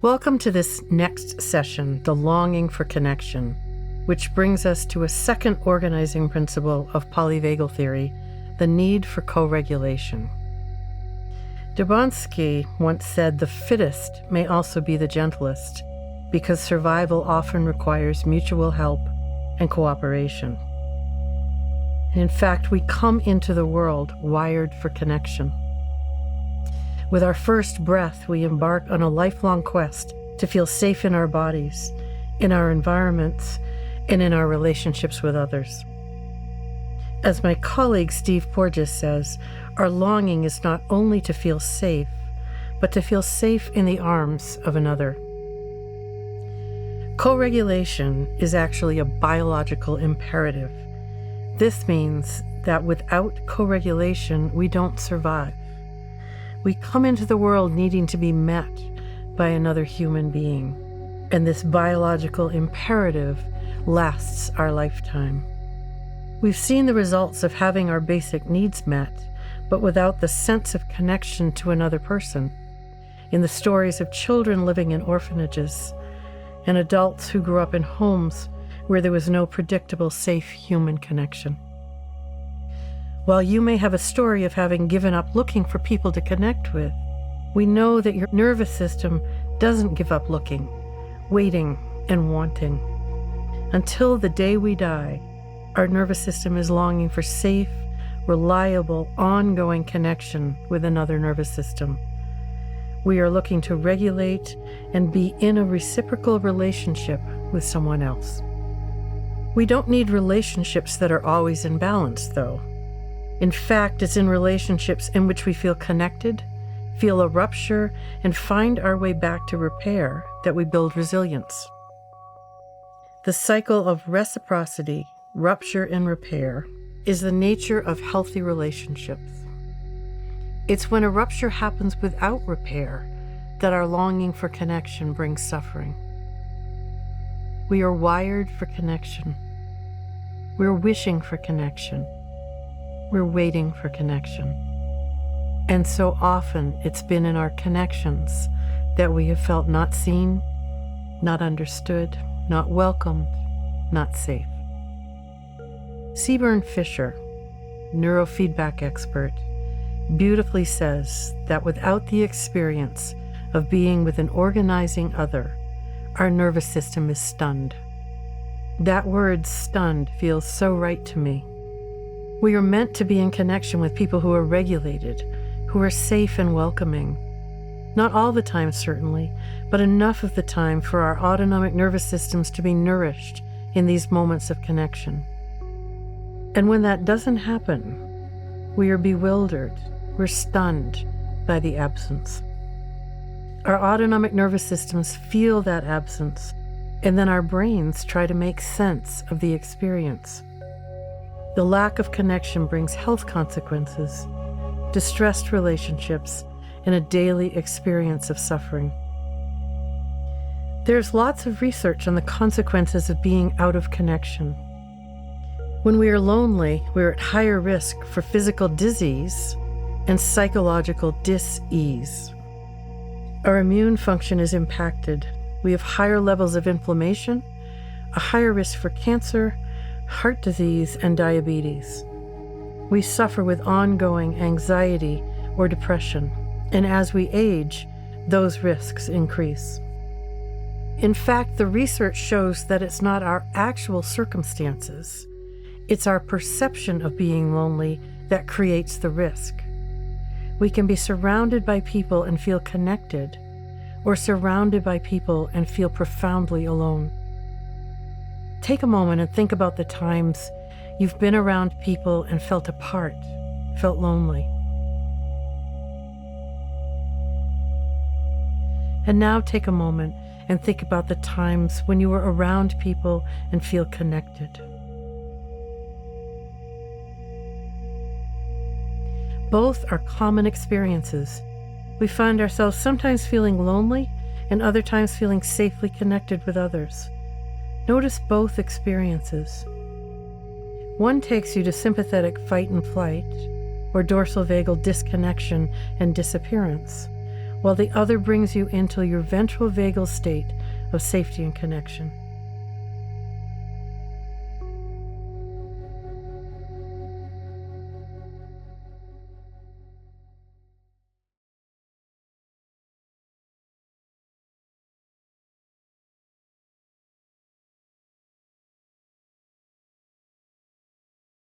Welcome to this next session, The Longing for Connection, which brings us to a second organizing principle of Polyvagal Theory, the need for co-regulation. Debonsky once said the fittest may also be the gentlest, because survival often requires mutual help and cooperation. In fact, we come into the world wired for connection. With our first breath, we embark on a lifelong quest to feel safe in our bodies, in our environments, and in our relationships with others. As my colleague Steve Porges says, our longing is not only to feel safe, but to feel safe in the arms of another. Co-regulation is actually a biological imperative. This means that without co-regulation, we don't survive. We come into the world needing to be met by another human being, and this biological imperative lasts our lifetime. We've seen the results of having our basic needs met, but without the sense of connection to another person, in the stories of children living in orphanages and adults who grew up in homes where there was no predictable, safe human connection. While you may have a story of having given up looking for people to connect with, we know that your nervous system doesn't give up looking, waiting, and wanting. Until the day we die, our nervous system is longing for safe, reliable, ongoing connection with another nervous system. We are looking to regulate and be in a reciprocal relationship with someone else. We don't need relationships that are always in balance, though. In fact, it's in relationships in which we feel connected, feel a rupture, and find our way back to repair that we build resilience. The cycle of reciprocity, rupture, and repair is the nature of healthy relationships. It's when a rupture happens without repair that our longing for connection brings suffering. We are wired for connection. We're wishing for connection. We're waiting for connection. And so often it's been in our connections that we have felt not seen, not understood, not welcomed, not safe. Seaburn Fisher, neurofeedback expert, beautifully says that without the experience of being with an organizing other, our nervous system is stunned. That word stunned feels so right to me. We are meant to be in connection with people who are regulated, who are safe and welcoming. Not all the time, certainly, but enough of the time for our autonomic nervous systems to be nourished in these moments of connection. And when that doesn't happen, we are bewildered, we're stunned by the absence. Our autonomic nervous systems feel that absence, and then our brains try to make sense of the experience. The lack of connection brings health consequences, distressed relationships, and a daily experience of suffering. There's lots of research on the consequences of being out of connection. When we are lonely, we're at higher risk for physical disease and psychological dis-ease. Our immune function is impacted. We have higher levels of inflammation, a higher risk for cancer, heart disease, and diabetes. We suffer with ongoing anxiety or depression, and as we age, those risks increase. In fact, the research shows that it's not our actual circumstances, it's our perception of being lonely that creates the risk. We can be surrounded by people and feel connected, or surrounded by people and feel profoundly alone. Take a moment and think about the times you've been around people and felt apart, felt lonely. And now take a moment and think about the times when you were around people and feel connected. Both are common experiences. We find ourselves sometimes feeling lonely and other times feeling safely connected with others. Notice both experiences. One takes you to sympathetic fight and flight, or dorsal vagal disconnection and disappearance, while the other brings you into your ventral vagal state of safety and connection.